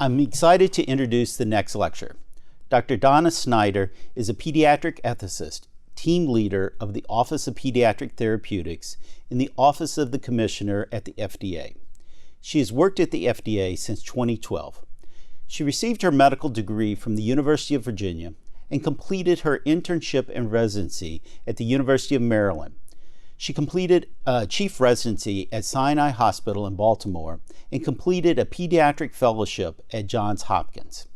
I'm excited to introduce the next lecture. Dr. Donna Snyder is a pediatric ethicist, team leader of the Office of Pediatric Therapeutics in the Office of the Commissioner at the FDA. She has worked at the FDA since 2012. She received her medical degree from the University of Virginia and completed her internship and residency at the University of Maryland. She completed a chief residency at Sinai Hospital in Baltimore and completed a pediatric fellowship at Johns Hopkins.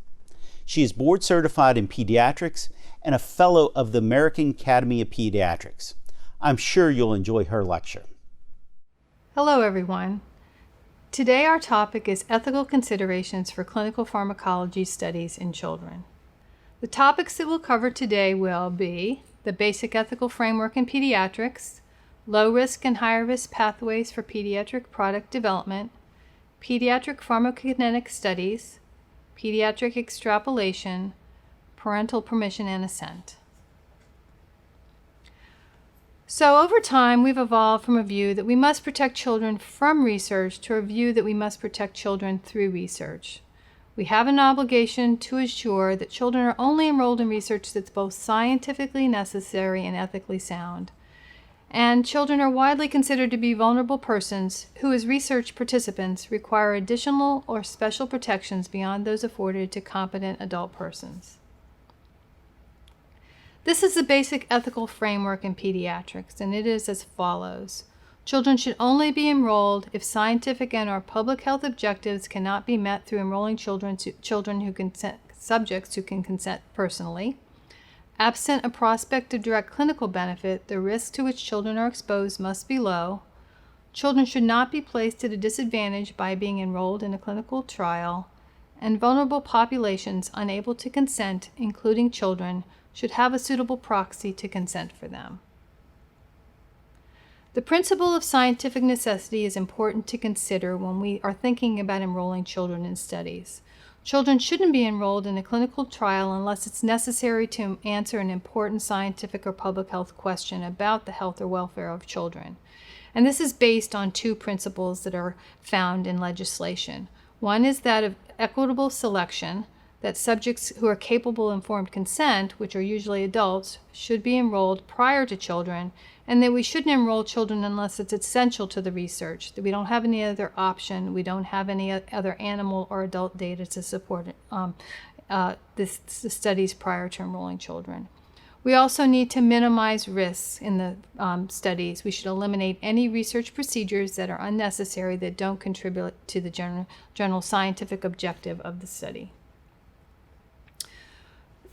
She is board certified in pediatrics and a fellow of the American Academy of Pediatrics. I'm sure you'll enjoy her lecture. Hello, everyone. Today our topic is ethical considerations for clinical pharmacology studies in children. The topics that we'll cover today will be the basic ethical framework in pediatrics, low-risk and higher-risk pathways for pediatric product development, pediatric pharmacokinetic studies, pediatric extrapolation, parental permission, and assent. So over time, we've evolved from a view that we must protect children from research to a view that we must protect children through research. We have an obligation to ensure that children are only enrolled in research that's both scientifically necessary and ethically sound. And children are widely considered to be vulnerable persons who, as research participants, require additional or special protections beyond those afforded to competent adult persons. This is the basic ethical framework in pediatrics, and it is as follows. Children should only be enrolled if scientific and/or public health objectives cannot be met through enrolling subjects who can consent personally. Absent a prospect of direct clinical benefit, the risk to which children are exposed must be low. Children should not be placed at a disadvantage by being enrolled in a clinical trial, and vulnerable populations unable to consent, including children, should have a suitable proxy to consent for them. The principle of scientific necessity is important to consider when we are thinking about enrolling children in studies. Children shouldn't be enrolled in a clinical trial unless it's necessary to answer an important scientific or public health question about the health or welfare of children. And this is based on two principles that are found in legislation. One is that of equitable selection, that subjects who are capable of informed consent, which are usually adults, should be enrolled prior to children, and that we shouldn't enroll children unless it's essential to the research, that we don't have any other option, we don't have any other animal or adult data to support the studies prior to enrolling children. We also need to minimize risks in the studies. We should eliminate any research procedures that are unnecessary that don't contribute to the general scientific objective of the study.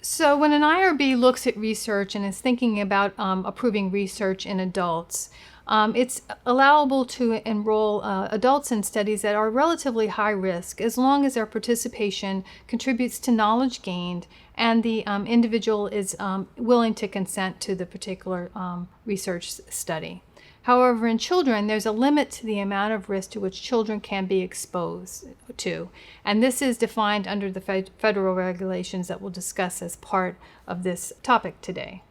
So when an IRB looks at research and is thinking about approving research in adults, it's allowable to enroll adults in studies that are relatively high risk as long as their participation contributes to knowledge gained and the individual is willing to consent to the particular research study. However, in children, there's a limit to the amount of risk to which children can be exposed to, and this is defined under the federal regulations that we'll discuss as part of this topic today.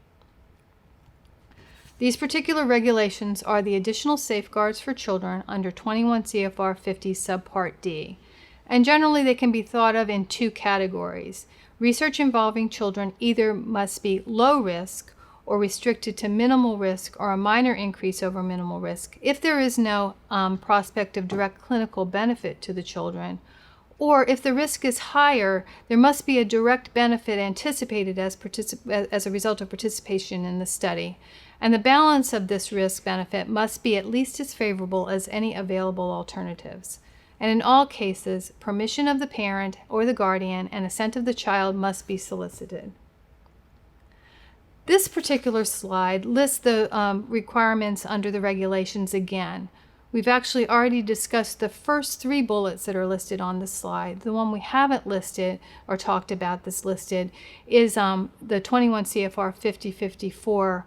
These particular regulations are the additional safeguards for children under 21 CFR 50 Subpart D, and generally they can be thought of in two categories. Research involving children either must be low risk or restricted to minimal risk or a minor increase over minimal risk if there is no prospect of direct clinical benefit to the children, or if the risk is higher, there must be a direct benefit anticipated as a result of participation in the study, and the balance of this risk-benefit must be at least as favorable as any available alternatives. And in all cases, permission of the parent or the guardian and assent of the child must be solicited. This particular slide lists the requirements under the regulations again. We've actually already discussed the first three bullets that are listed on this slide. The one we haven't listed or talked about that's listed is the 21 CFR 5054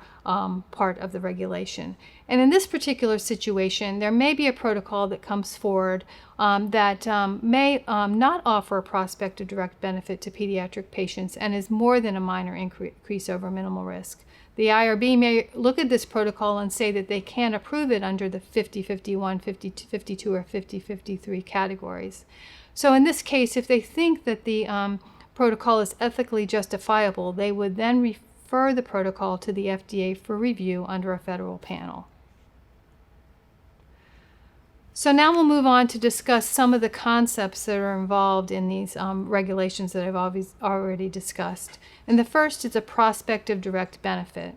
part of the regulation. And in this particular situation, there may be a protocol that comes forward that may not offer a prospect of direct benefit to pediatric patients and is more than a minor increase over minimal risk. The IRB may look at this protocol and say that they can't approve it under the 50-51, 50-52, or 50-53 categories. So in this case, if they think that the protocol is ethically justifiable, they would then refer the protocol to the FDA for review under a federal panel. So now we'll move on to discuss some of the concepts that are involved in these regulations that I've already discussed. And the first is a prospect of direct benefit.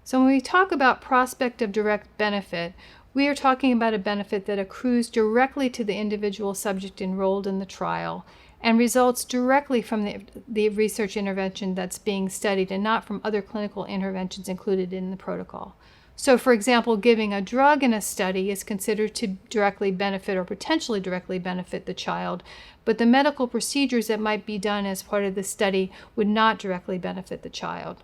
So when we talk about prospect of direct benefit, we are talking about a benefit that accrues directly to the individual subject enrolled in the trial and results directly from the research intervention that's being studied and not from other clinical interventions included in the protocol. So, for example, giving a drug in a study is considered to directly benefit or potentially directly benefit the child, but the medical procedures that might be done as part of the study would not directly benefit the child.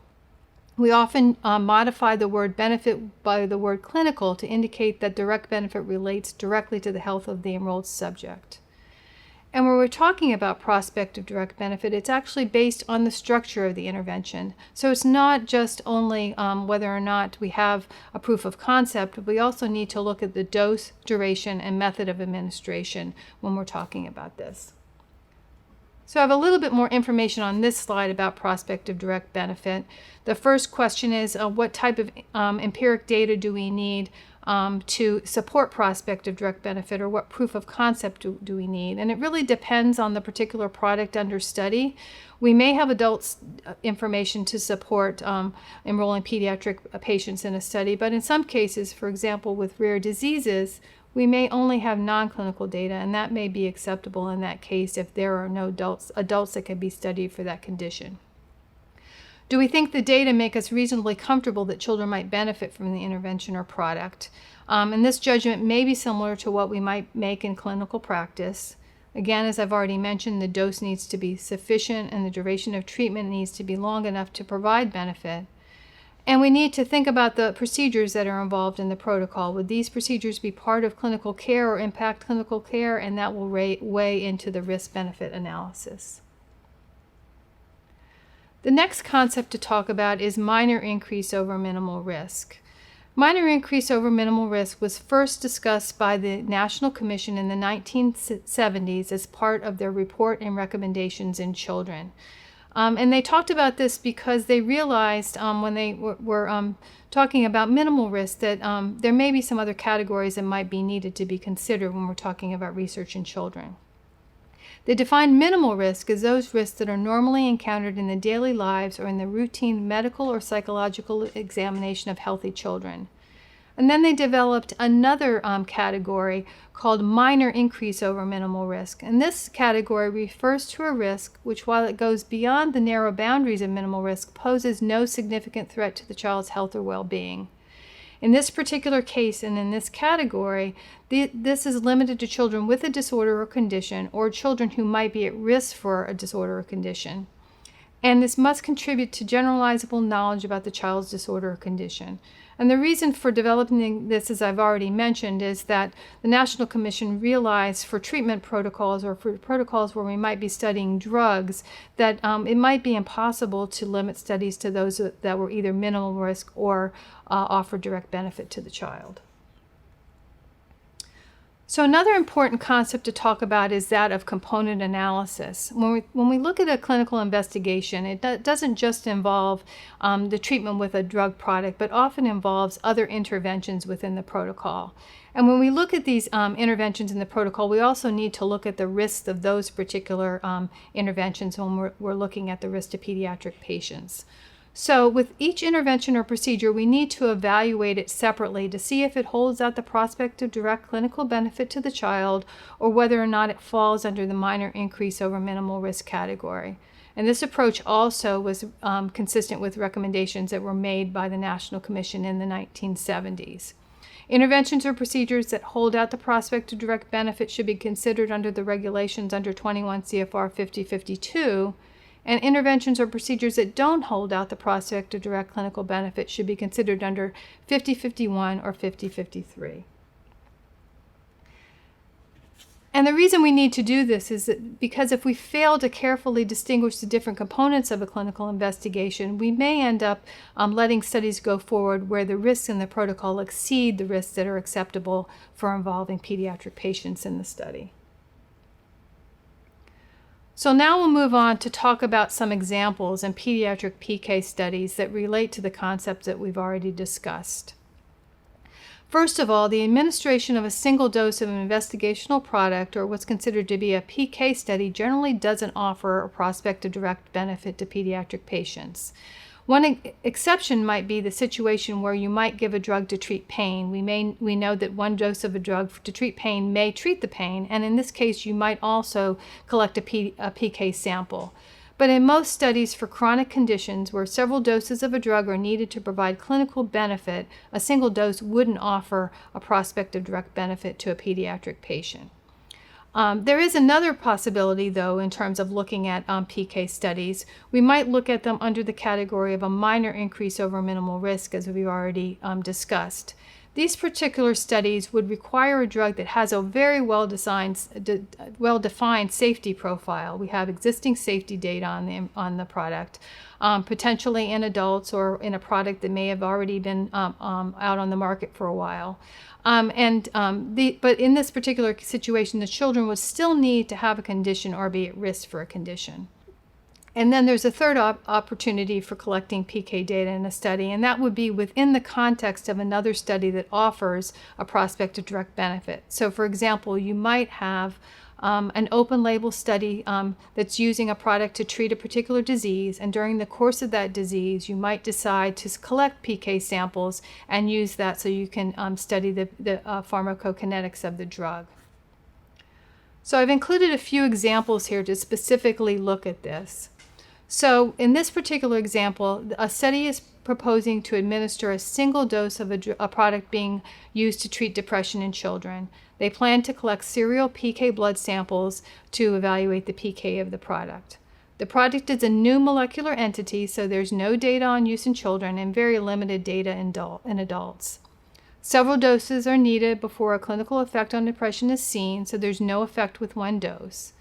We often modify the word benefit by the word clinical to indicate that direct benefit relates directly to the health of the enrolled subject. And when we're talking about prospect of direct benefit, it's actually based on the structure of the intervention. So it's not just only whether or not we have a proof of concept, but we also need to look at the dose, duration, and method of administration when we're talking about this. So I have a little bit more information on this slide about prospect of direct benefit. The first question is what type of empiric data do we need to support prospect of direct benefit, or what proof of concept do we need? And it really depends on the particular product under study. We may have adults information to support enrolling pediatric patients in a study, but in some cases, for example, with rare diseases, we may only have non-clinical data, and that may be acceptable in that case if there are no adults that can be studied for that condition. Do we think the data make us reasonably comfortable that children might benefit from the intervention or product? And this judgment may be similar to what we might make in clinical practice. Again, as I've already mentioned, the dose needs to be sufficient and the duration of treatment needs to be long enough to provide benefit. And we need to think about the procedures that are involved in the protocol. Would these procedures be part of clinical care or impact clinical care? And that will weigh into the risk-benefit analysis. The next concept to talk about is minor increase over minimal risk. Minor increase over minimal risk was first discussed by the National Commission in the 1970s as part of their report and recommendations in children. And they talked about this because they realized when they were talking about minimal risk that there may be some other categories that might be needed to be considered when we're talking about research in children. They defined minimal risk as those risks that are normally encountered in the daily lives or in the routine medical or psychological examination of healthy children. And then they developed another category called minor increase over minimal risk. And this category refers to a risk which, while it goes beyond the narrow boundaries of minimal risk, poses no significant threat to the child's health or well-being. In this particular case and in this category, this is limited to children with a disorder or condition or children who might be at risk for a disorder or condition. And this must contribute to generalizable knowledge about the child's disorder or condition. And the reason for developing this, as I've already mentioned, is that the National Commission realized for treatment protocols or for protocols where we might be studying drugs that it might be impossible to limit studies to those that were either minimal risk or offer direct benefit to the child. So another important concept to talk about is that of component analysis. When we look at a clinical investigation, it doesn't just involve the treatment with a drug product, but often involves other interventions within the protocol. And when we look at these interventions in the protocol, we also need to look at the risks of those particular interventions when we're looking at the risk to pediatric patients. So with each intervention or procedure, we need to evaluate it separately to see if it holds out the prospect of direct clinical benefit to the child or whether or not it falls under the minor increase over minimal risk category. And this approach also was consistent with recommendations that were made by the National Commission in the 1970s. Interventions or procedures that hold out the prospect of direct benefit should be considered under the regulations under 21 CFR 5052. And interventions or procedures that don't hold out the prospect of direct clinical benefit should be considered under 5051 or 5053. And the reason we need to do this is that because if we fail to carefully distinguish the different components of a clinical investigation, we may end up letting studies go forward where the risks in the protocol exceed the risks that are acceptable for involving pediatric patients in the study. So now we'll move on to talk about some examples in pediatric PK studies that relate to the concepts that we've already discussed. First of all, the administration of a single dose of an investigational product, or what's considered to be a PK study, generally doesn't offer a prospect of direct benefit to pediatric patients. One exception might be the situation where you might give a drug to treat pain. We know that one dose of a drug to treat pain may treat the pain, and in this case you might also collect a PK sample. But in most studies for chronic conditions where several doses of a drug are needed to provide clinical benefit, a single dose wouldn't offer a prospect of direct benefit to a pediatric patient. There is another possibility, though, in terms of looking at PK studies. We might look at them under the category of a minor increase over minimal risk, as we've already discussed. These particular studies would require a drug that has a very well-defined safety profile. We have existing safety data on the product, potentially in adults or in a product that may have already been out on the market for a while. But in this particular situation, the children would still need to have a condition or be at risk for a condition. And then there's a third opportunity for collecting PK data in a study, and that would be within the context of another study that offers a prospect of direct benefit. So, for example, you might have an open label study that's using a product to treat a particular disease, and during the course of that disease, you might decide to collect PK samples and use that so you can study the pharmacokinetics of the drug. So I've included a few examples here to specifically look at this. So in this particular example, a study is proposing to administer a single dose of a product being used to treat depression in children. They plan to collect serial PK blood samples to evaluate the PK of the product. The product is a new molecular entity, so there's no data on use in children and very limited data in adults. Several doses are needed before a clinical effect on depression is seen, so there's no effect with one dose.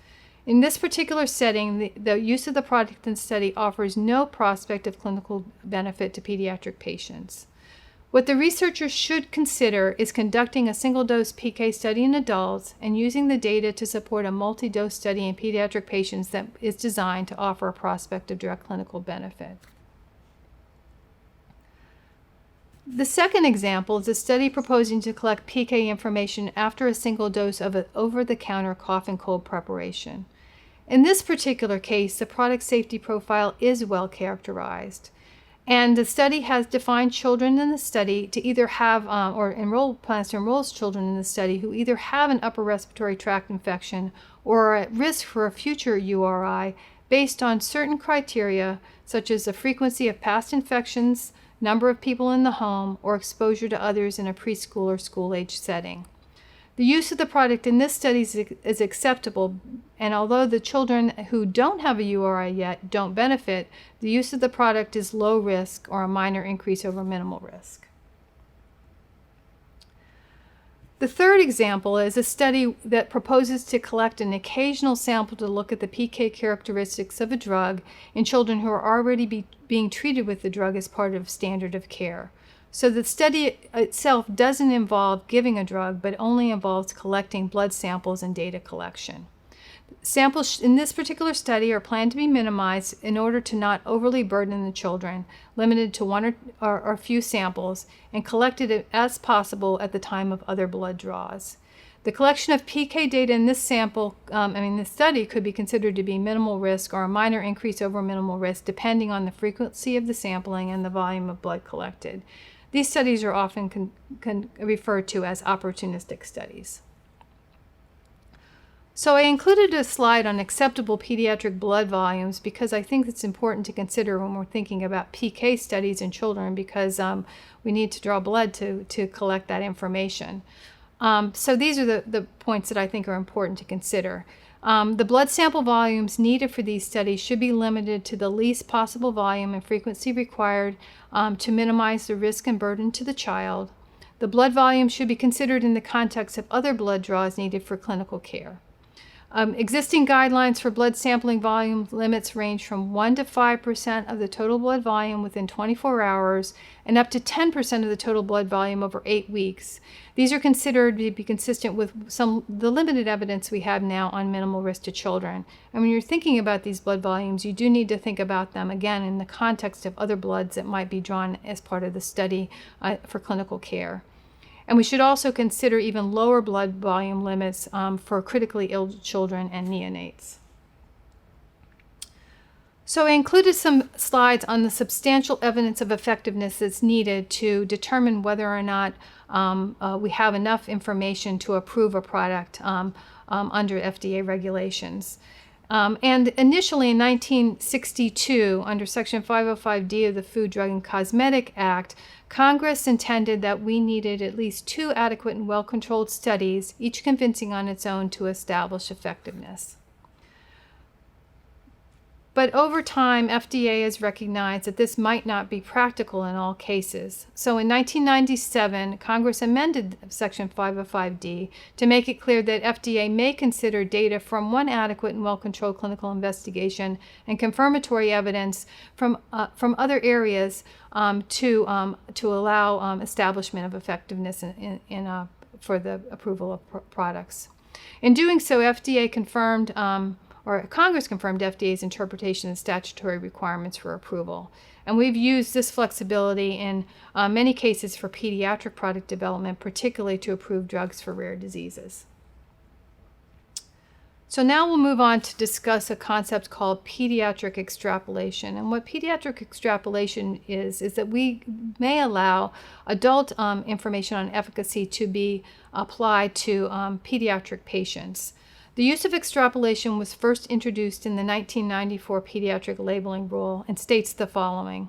In this particular setting, the use of the product in study offers no prospect of clinical benefit to pediatric patients. What the researchers should consider is conducting a single-dose PK study in adults and using the data to support a multi-dose study in pediatric patients that is designed to offer a prospect of direct clinical benefit. The second example is a study proposing to collect PK information after a single dose of an over-the-counter cough and cold preparation. In this particular case, the product safety profile is well characterized, and the study has defined children in the study to either have plans to enroll children in the study who either have an upper respiratory tract infection or are at risk for a future URI based on certain criteria such as the frequency of past infections, number of people in the home, or exposure to others in a preschool or school-age setting. The use of the product in this study is acceptable, and although the children who don't have a URI yet don't benefit, the use of the product is low risk or a minor increase over minimal risk. The third example is a study that proposes to collect an occasional sample to look at the PK characteristics of a drug in children who are already being treated with the drug as part of standard of care. So the study itself doesn't involve giving a drug, but only involves collecting blood samples and data collection. Samples in this particular study are planned to be minimized in order to not overly burden the children, limited to one or a few samples, and collected as possible at the time of other blood draws. The collection of PK data in this study could be considered to be minimal risk or a minor increase over minimal risk, depending on the frequency of the sampling and the volume of blood collected. These studies are often referred to as opportunistic studies. So I included a slide on acceptable pediatric blood volumes because I think it's important to consider when we're thinking about PK studies in children, because we need to draw blood to collect that information. So these are the points that I think are important to consider. The blood sample volumes needed for these studies should be limited to the least possible volume and frequency required to minimize the risk and burden to the child. The blood volume should be considered in the context of other blood draws needed for clinical care. Existing guidelines for blood sampling volume limits range from 1 to 5% of the total blood volume within 24 hours and up to 10% of the total blood volume over 8 weeks. These are considered to be consistent with the limited evidence we have now on minimal risk to children. And when you're thinking about these blood volumes, you do need to think about them, again, in the context of other bloods that might be drawn as part of the study for clinical care. And we should also consider even lower blood volume limits for critically ill children and neonates. So I included some slides on the substantial evidence of effectiveness that's needed to determine whether or not we have enough information to approve a product under FDA regulations. And initially in 1962, under Section 505D of the Food, Drug, and Cosmetic Act, Congress intended that we needed at least 2 adequate and well-controlled studies, each convincing on its own, to establish effectiveness. But over time, FDA has recognized that this might not be practical in all cases. So in 1997, Congress amended Section 505D to make it clear that FDA may consider data from one adequate and well-controlled clinical investigation and confirmatory evidence from other areas to allow establishment of effectiveness for the approval of products. In doing so, Congress confirmed FDA's interpretation of statutory requirements for approval. And we've used this flexibility in many cases for pediatric product development, particularly to approve drugs for rare diseases. So now we'll move on to discuss a concept called pediatric extrapolation. And what pediatric extrapolation is that we may allow adult information on efficacy to be applied to pediatric patients. The use of extrapolation was first introduced in the 1994 Pediatric Labeling Rule and states the following: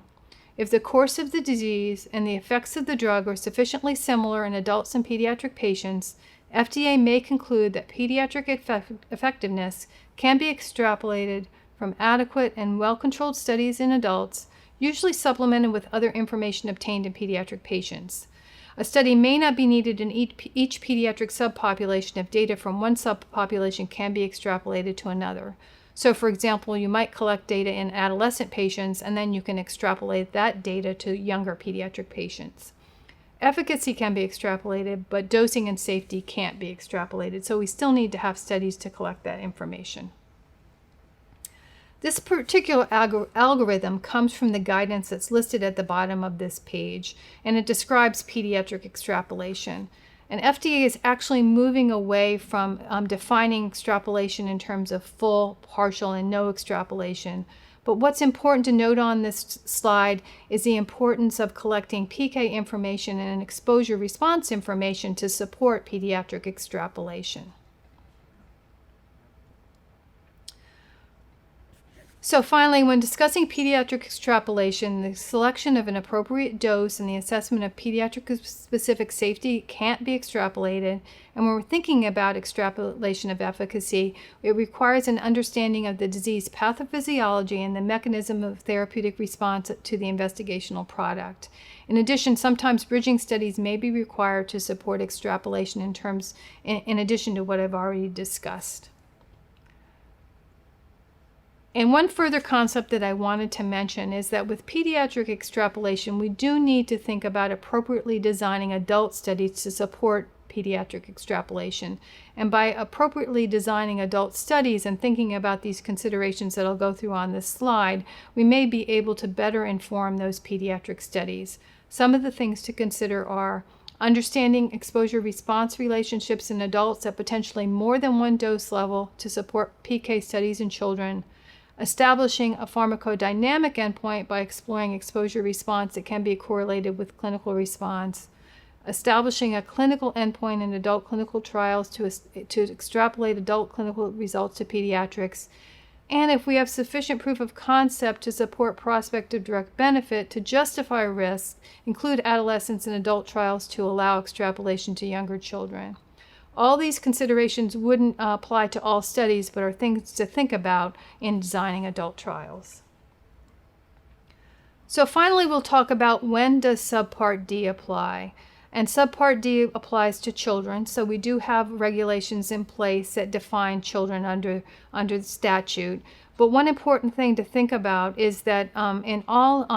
if the course of the disease and the effects of the drug are sufficiently similar in adults and pediatric patients, FDA may conclude that pediatric effectiveness can be extrapolated from adequate and well-controlled studies in adults, usually supplemented with other information obtained in pediatric patients. A study may not be needed in each pediatric subpopulation if data from one subpopulation can be extrapolated to another. So, for example, you might collect data in adolescent patients, and then you can extrapolate that data to younger pediatric patients. Efficacy can be extrapolated, but dosing and safety can't be extrapolated, so we still need to have studies to collect that information. This particular algorithm comes from the guidance that's listed at the bottom of this page, and it describes pediatric extrapolation. And FDA is actually moving away from defining extrapolation in terms of full, partial, and no extrapolation. But what's important to note on this slide is the importance of collecting PK information and exposure response information to support pediatric extrapolation. So finally, when discussing pediatric extrapolation, the selection of an appropriate dose and the assessment of pediatric-specific safety can't be extrapolated. And when we're thinking about extrapolation of efficacy, it requires an understanding of the disease pathophysiology and the mechanism of therapeutic response to the investigational product. In addition, sometimes bridging studies may be required to support extrapolation in addition to what I've already discussed. And one further concept that I wanted to mention is that with pediatric extrapolation, we do need to think about appropriately designing adult studies to support pediatric extrapolation. And by appropriately designing adult studies and thinking about these considerations that I'll go through on this slide, we may be able to better inform those pediatric studies. Some of the things to consider are understanding exposure-response relationships in adults at potentially more than one dose level to support PK studies in children, establishing a pharmacodynamic endpoint by exploring exposure response that can be correlated with clinical response, establishing a clinical endpoint in adult clinical trials to extrapolate adult clinical results to pediatrics, and if we have sufficient proof of concept to support prospective direct benefit to justify risk, include adolescents and adult trials to allow extrapolation to younger children. All these considerations wouldn't apply to all studies, but are things to think about in designing adult trials. So finally, we'll talk about when does Subpart D apply. And Subpart D applies to children, so we do have regulations in place that define children under the statute. But one important thing to think about is that in all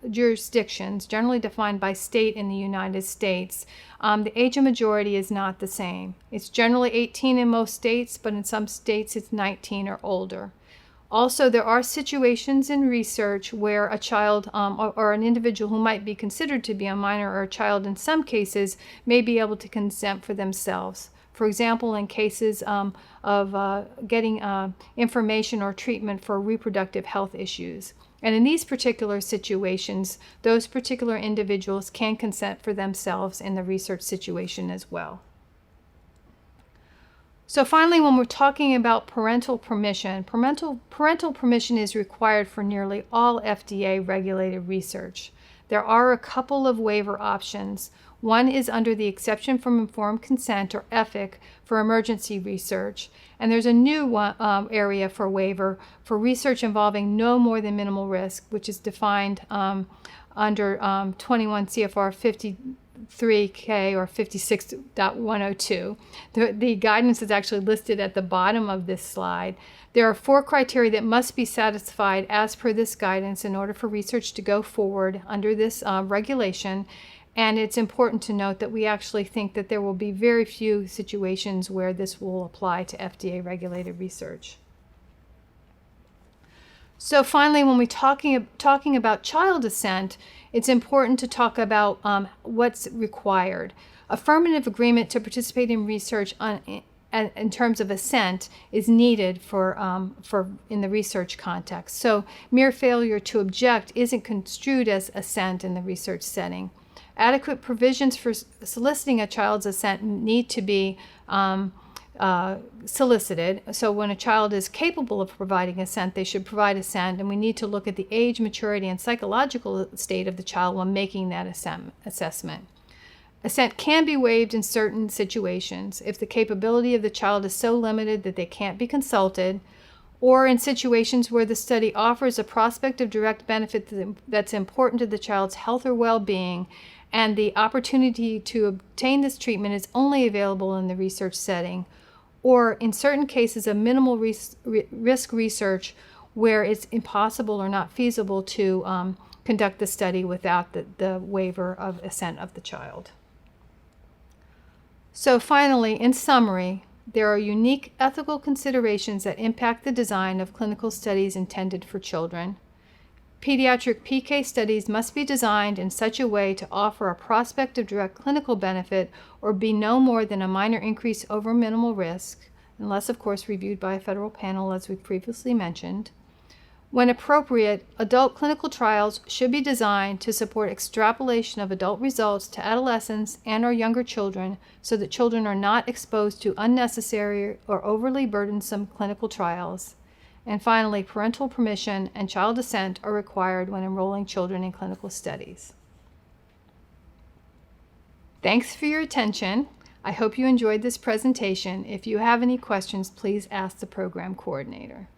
jurisdictions, generally defined by state in the United States, the age of majority is not the same. It's generally 18 in most states, but in some states it's 19 or older. Also, there are situations in research where a child or an individual who might be considered to be a minor or a child in some cases may be able to consent for themselves. For example, in cases of getting information or treatment for reproductive health issues. And in these particular situations, those particular individuals can consent for themselves in the research situation as well. So finally, when we're talking about parental permission, parental permission is required for nearly all FDA-regulated research. There are a couple of waiver options. One is under the exception from informed consent, or EFIC, for emergency research. And there's a new area for waiver for research involving no more than minimal risk, which is defined under 21 CFR 53K or 56.102. The guidance is actually listed at the bottom of this slide. There are 4 criteria that must be satisfied as per this guidance in order for research to go forward under this regulation. And it's important to note that we actually think that there will be very few situations where this will apply to FDA-regulated research. So finally, when we're talking about child assent, it's important to talk about what's required. Affirmative agreement to participate in research in terms of assent is needed in the research context. So mere failure to object isn't construed as assent in the research setting. Adequate provisions for soliciting a child's assent need to be solicited. So when a child is capable of providing assent, they should provide assent, and we need to look at the age, maturity, and psychological state of the child when making that assessment. Assent can be waived in certain situations if the capability of the child is so limited that they can't be consulted, or in situations where the study offers a prospect of direct benefit that's important to the child's health or well-being, and the opportunity to obtain this treatment is only available in the research setting, or in certain cases of minimal risk research where it's impossible or not feasible to conduct the study without the waiver of assent of the child. So finally, in summary, there are unique ethical considerations that impact the design of clinical studies intended for children. Pediatric PK studies must be designed in such a way to offer a prospect of direct clinical benefit or be no more than a minor increase over minimal risk, unless, of course, reviewed by a federal panel, as we previously mentioned. When appropriate, adult clinical trials should be designed to support extrapolation of adult results to adolescents and/or younger children so that children are not exposed to unnecessary or overly burdensome clinical trials. And finally, parental permission and child assent are required when enrolling children in clinical studies. Thanks for your attention. I hope you enjoyed this presentation. If you have any questions, please ask the program coordinator.